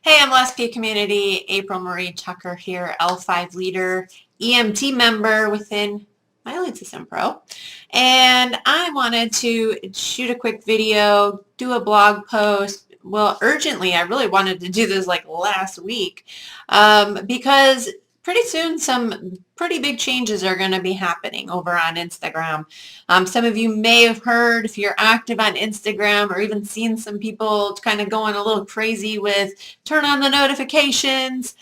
Hey, I'm P Community, April Marie Tucker here, L5 leader, EMT member within my Lead System Pro. And I wanted to shoot a quick video, do a blog post. Well, urgently, I really wanted to do this like last week because pretty soon some pretty big changes are going to be happening over on Instagram. Some of you may have heard, if you're active on Instagram, or even seen some people kind of going a little crazy with turn on the notifications.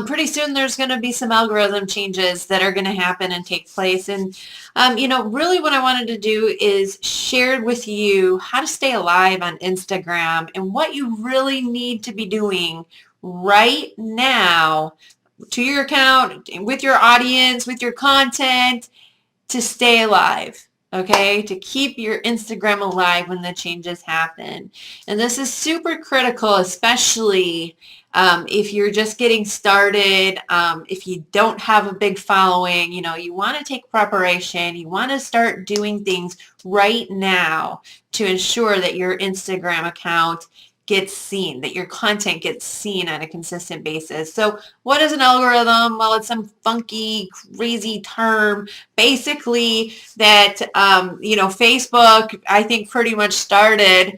Pretty soon there's going to be some algorithm changes that are going to happen and take place. And, really what I wanted to do is share with you how to stay alive on Instagram and what you really need to be doing right now to your account, with your audience, with your content, to stay alive, okay? To keep your Instagram alive when the changes happen. And this is super critical, especially if you're just getting started, if you don't have a big following, you want to take preparation, you want to start doing things right now to ensure that your Instagram account gets seen, that your content gets seen on a consistent basis. So what is an algorithm? Well, it's some funky, crazy term, basically that, Facebook, I think, pretty much started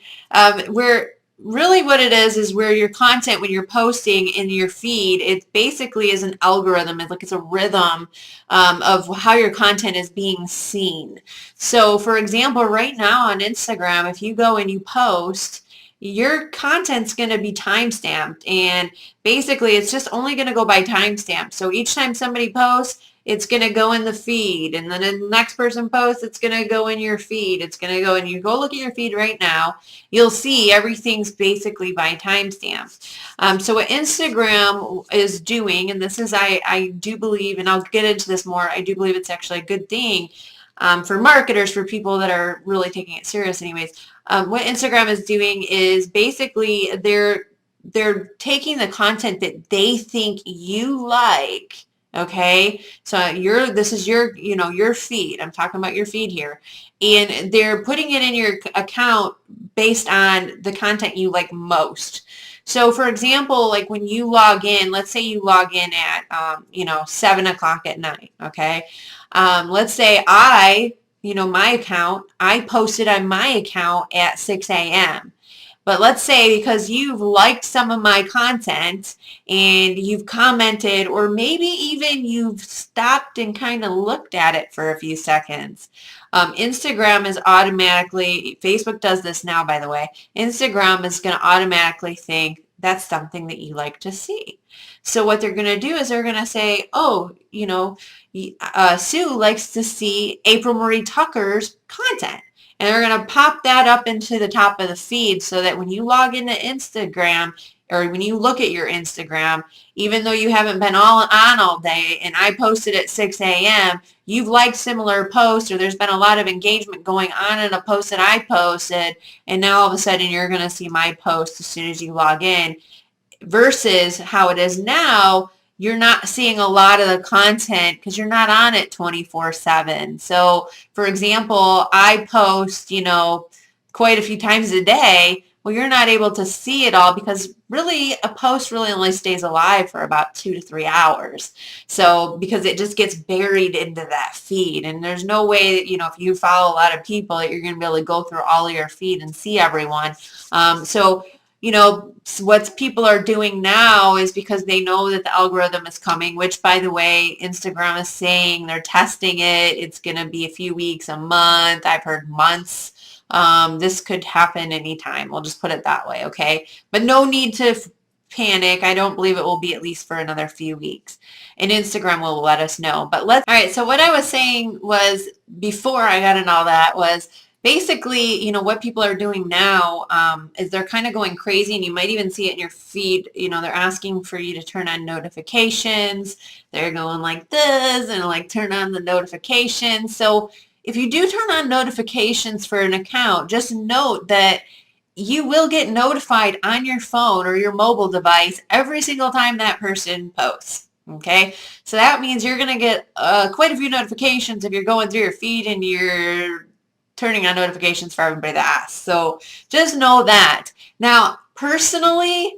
where really what it is where your content, when you're posting in your feed, it basically is an algorithm. It's a rhythm of how your content is being seen. So for example, right now on Instagram, if you go and you post, your content's going to be time-stamped, and basically it's just only going to go by timestamp. So each time somebody posts, it's going to go in the feed, and then the next person posts, it's going to go in your feed. It's going to go, and you go look at your feed right now, you'll see everything's basically by timestamp. So what Instagram is doing, and this is, I do believe, and I'll get into this more, I do believe it's actually a good thing for marketers, for people that are really taking it serious anyways. What Instagram is doing is basically they're taking the content that they think you like. Okay, so this is your your feed. I'm talking about your feed here, and they're putting it in your account based on the content you like most. So for example, like when you log in, let's say you log in at 7 o'clock at night. Okay, let's say my account, I posted on my account at 6 a.m. But let's say because you've liked some of my content and you've commented, or maybe even you've stopped and kind of looked at it for a few seconds. Instagram is automatically, Facebook does this now, by the way, Instagram is going to automatically think that's something that you like to see. So what they're going to do is they're going to say, oh, Sue likes to see April Marie Tucker's content. And they're going to pop that up into the top of the feed so that when you log into Instagram, or when you look at your Instagram, even though you haven't been on all day, and I posted at 6 a.m., you've liked similar posts, or there's been a lot of engagement going on in a post that I posted, and now all of a sudden you're going to see my post as soon as you log in, versus how it is now. You're not seeing a lot of the content because you're not on it 24/7. So for example, I post, quite a few times a day. Well, you're not able to see it all because really a post really only stays alive for about 2 to 3 hours. So because it just gets buried into that feed, and there's no way that, if you follow a lot of people, that you're going to be able to go through all of your feed and see everyone. What people are doing now is because they know that the algorithm is coming, which, by the way, Instagram is saying they're testing it. It's going to be a few weeks, a month. I've heard months. This could happen anytime. We'll just put it that way, okay? But no need to panic. I don't believe it will be at least for another few weeks. And Instagram will let us know. All right, so what I was saying was, before I got into all that, was basically, what people are doing now is they're kind of going crazy, and you might even see it in your feed. They're asking for you to turn on notifications. They're going like this and like turn on the notifications. So if you do turn on notifications for an account, just note that you will get notified on your phone or your mobile device every single time that person posts. Okay, so that means you're going to get quite a few notifications if you're going through your feed and you're turning on notifications for everybody that asks. So just know that. Now, personally,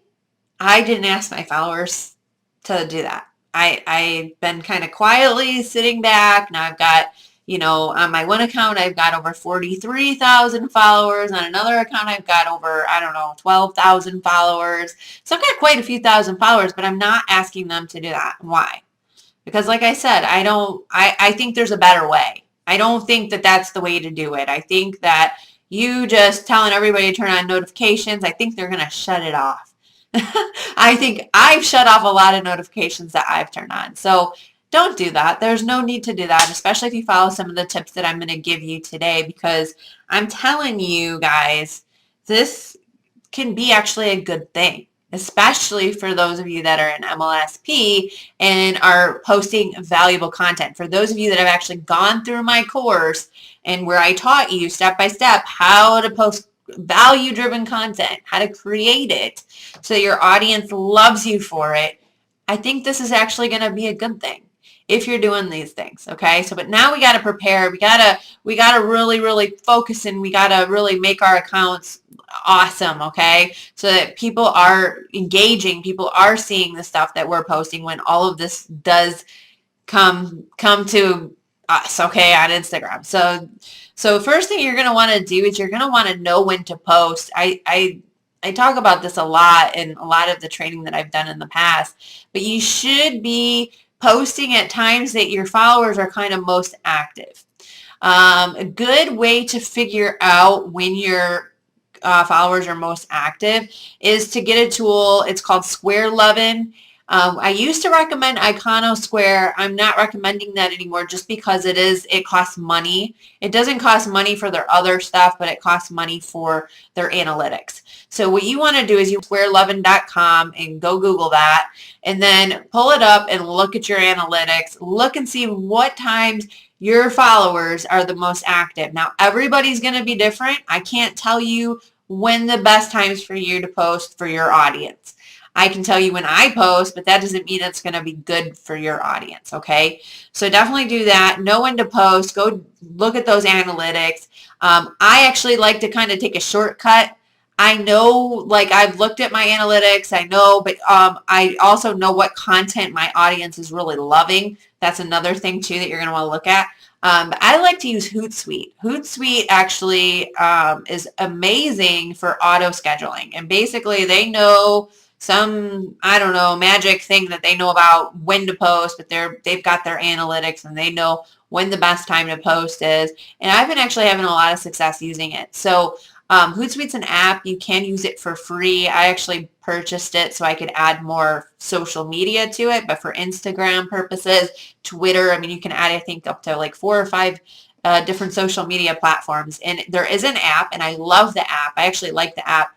I didn't ask my followers to do that. I've been kind of quietly sitting back. Now I've got, on my one account, I've got over 43,000 followers. On another account, I've got over, I don't know, 12,000 followers. So I've got quite a few thousand followers, but I'm not asking them to do that. Why? Because like I said, I think there's a better way. I don't think that that's the way to do it. I think that you just telling everybody to turn on notifications, I think they're going to shut it off. I think I've shut off a lot of notifications that I've turned on. So don't do that. There's no need to do that, especially if you follow some of the tips that I'm going to give you today, because I'm telling you guys, this can be actually a good thing, especially for those of you that are in MLSP and are posting valuable content. For those of you that have actually gone through my course and where I taught you step by step how to post value-driven content, how to create it so your audience loves you for it, I think this is actually going to be a good thing if you're doing these things. Okay. So, but now we got to prepare. We got to really focus, and we got to really make our accounts awesome. Okay. So that people are engaging, people are seeing the stuff that we're posting when all of this does come to us. Okay. On Instagram. So first thing you're going to want to do is you're going to want to know when to post. I talk about this a lot in a lot of the training that I've done in the past, but you should be posting at times that your followers are kind of most active. A good way to figure out when your followers are most active is to get a tool. It's called Square Lovin'. I used to recommend Iconosquare. I'm not recommending that anymore just because it costs money. It doesn't cost money for their other stuff, but it costs money for their analytics. So what you want to do is you squarelovin.com and go Google that, and then pull it up and look at your analytics. Look and see what times your followers are the most active. Now, everybody's going to be different. I can't tell you when the best times for you to post for your audience. I can tell you when I post, but that doesn't mean it's going to be good for your audience, okay? So definitely do that. Know when to post. Go look at those analytics. I actually like to kind of take a shortcut. I know, like, I've looked at my analytics, I know, but I also know what content my audience is really loving. That's another thing, too, that you're going to want to look at. I like to use Hootsuite. Hootsuite actually is amazing for auto scheduling. And basically, they know some, I don't know, magic thing that they know about when to post, but they've got their analytics and they know when the best time to post is. And I've been actually having a lot of success using it. So Hootsuite's an app. You can use it for free. I actually purchased it so I could add more social media to it, but for Instagram purposes, Twitter, I mean, you can add, I think, up to like 4 or 5 different social media platforms. And there is an app, and I love the app. I actually like the app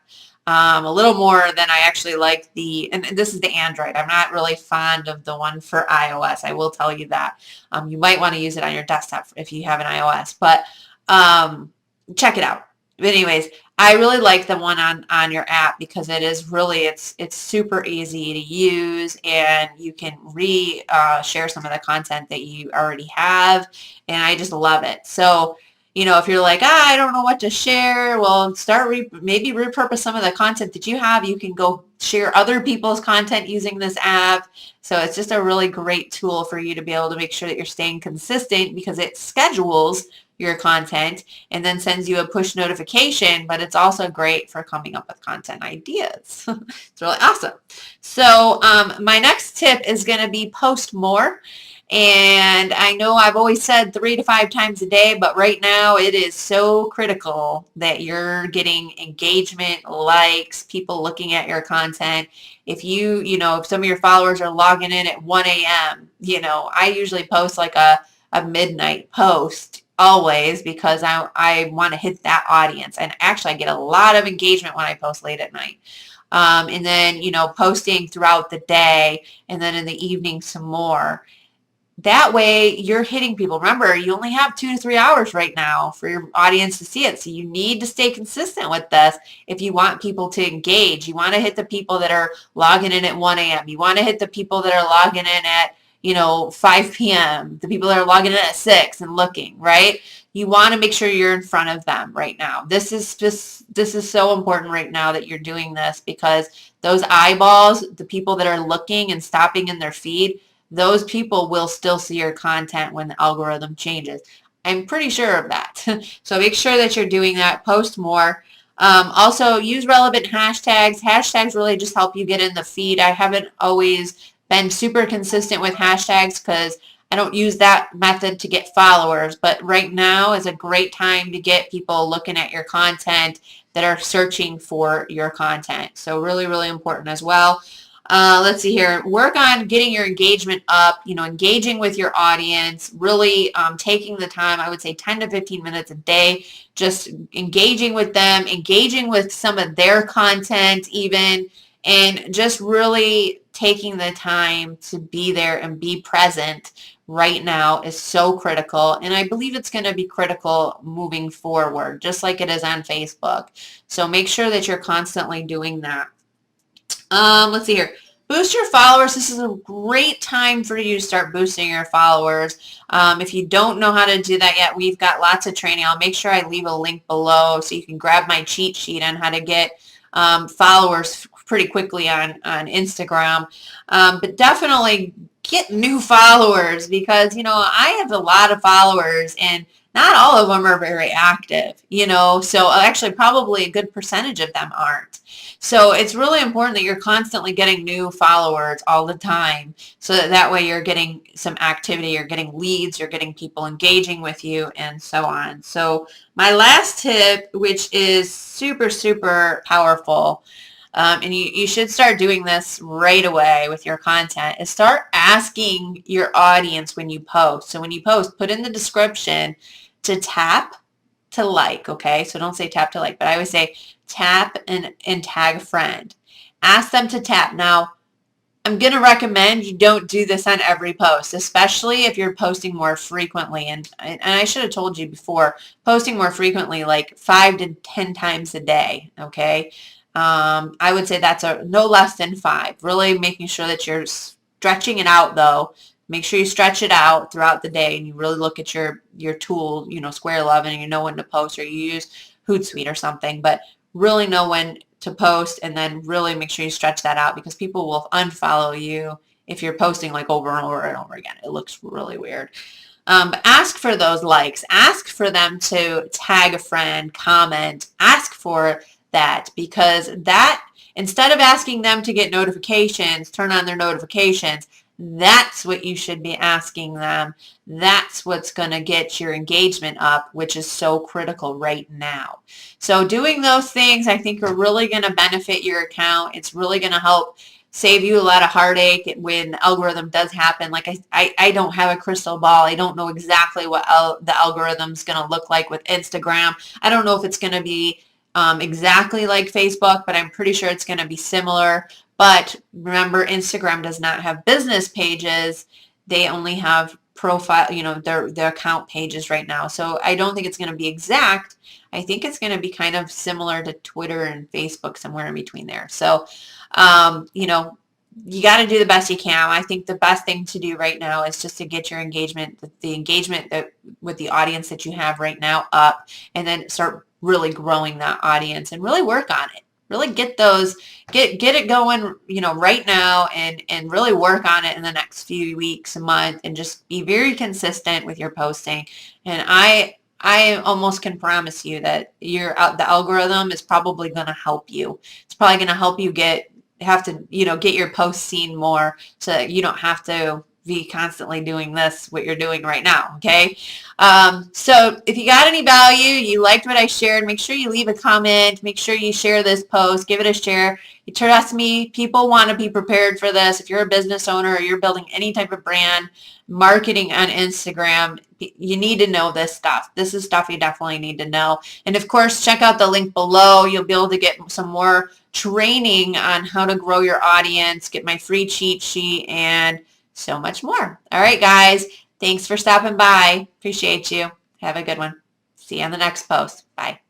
a little more than I actually like and this is the Android. I'm not really fond of the one for iOS. I will tell you that. You might want to use it on your desktop if you have an iOS, but check it out. But anyways, I really like the one on your app because it is really, it's super easy to use, and you can share some of the content that you already have, and I just love it. So, if you're like, I don't know what to share, well, maybe repurpose some of the content that you have. You can go share other people's content using this app. So it's just a really great tool for you to be able to make sure that you're staying consistent, because it schedules your content and then sends you a push notification, but it's also great for coming up with content ideas. It's really awesome. So my next tip is going to be post more. And I know I've always said 3 to 5 times a day, but right now it is so critical that you're getting engagement, likes, people looking at your content. If if some of your followers are logging in at 1 a.m., I usually post like a midnight post always, because I want to hit that audience. And actually I get a lot of engagement when I post late at night. And then, posting throughout the day, and then in the evening some more. That way you're hitting people. Remember, you only have 2 to 3 hours right now for your audience to see it. So you need to stay consistent with this if you want people to engage. You want to hit the people that are logging in at 1 a.m. You want to hit the people that are logging in at 5 p.m., the people that are logging in at 6 and looking, right? you want to make sure you're in front of them right now. This is so important right now that you're doing this, because those eyeballs, the people that are looking and stopping in their feed, those people will still see your content when the algorithm changes. I'm pretty sure of that. So make sure that you're doing that. Post more. Also, use relevant hashtags. Hashtags really just help you get in the feed. I haven't always been super consistent with hashtags because I don't use that method to get followers, but right now is a great time to get people looking at your content that are searching for your content. So really, really important as well. Let's see here. Work on getting your engagement up, engaging with your audience, really taking the time, I would say 10 to 15 minutes a day, just engaging with them, engaging with some of their content even, and just really taking the time to be there and be present right now is so critical. And I believe it's going to be critical moving forward, just like it is on Facebook. So make sure that you're constantly doing that. Let's see here. Boost your followers. This is a great time for you to start boosting your followers. If you don't know how to do that yet, we've got lots of training. I'll make sure I leave a link below so you can grab my cheat sheet on how to get followers pretty quickly on Instagram. But definitely get new followers, because, I have a lot of followers and not all of them are very active, so actually probably a good percentage of them aren't. So it's really important that you're constantly getting new followers all the time, so that way you're getting some activity, you're getting leads, you're getting people engaging with you, and so on. So my last tip, which is super, super powerful, and you should start doing this right away with your content, is start asking your audience when you post. So when you post, put in the description to tap to like, okay? So don't say tap to like, but I always say tap and tag a friend. Ask them to tap. Now, I'm going to recommend you don't do this on every post, especially if you're posting more frequently. And I should have told you before, posting more frequently, like 5 to 10 times a day, okay? I would say that's no less than 5. Really making sure that you're stretching it out, though. Make sure you stretch it out throughout the day, and you really look at your tool, Square 11, and you know when to post, or you use Hootsuite or something, but really know when to post, and then really make sure you stretch that out, because people will unfollow you if you're posting like over and over and over again. It looks really weird. But ask for those likes. Ask for them to tag a friend, comment. Ask for that, because that, instead of asking them to get notifications, turn on their notifications, that's what you should be asking them. That's what's going to get your engagement up, which is so critical right now. So doing those things, I think, are really going to benefit your account. It's really going to help save you a lot of heartache when the algorithm does happen. Like I don't have a crystal ball. I don't know exactly what the algorithm's going to look like with Instagram. I don't know if it's going to be exactly like Facebook, but I'm pretty sure it's going to be similar. But remember, Instagram does not have business pages. They only have profile, their account pages right now. So I don't think it's going to be exact. I think it's going to be kind of similar to Twitter and Facebook, somewhere in between there. So, you got to do the best you can. I think the best thing to do right now is just to get your engagement, the engagement with the audience that you have right now up, and then start really growing that audience and really work on it. Really get it going, right now, and really work on it in the next few weeks, a month, and just be very consistent with your posting. And I almost can promise you that the algorithm is probably going to help you. It's probably going to help you get your posts seen more, so that you don't have to be constantly doing what you're doing right now, okay? So if you got any value, you liked what I shared, make sure you leave a comment, make sure you share this post, give it a share. Trust me, people want to be prepared for this. If you're a business owner or you're building any type of brand, marketing on Instagram, you need to know this stuff. This is stuff you definitely need to know. And of course, check out the link below. You'll be able to get some more training on how to grow your audience, get my free cheat sheet, and so much more. All right, guys. Thanks for stopping by. Appreciate you. Have a good one. See you on the next post. Bye.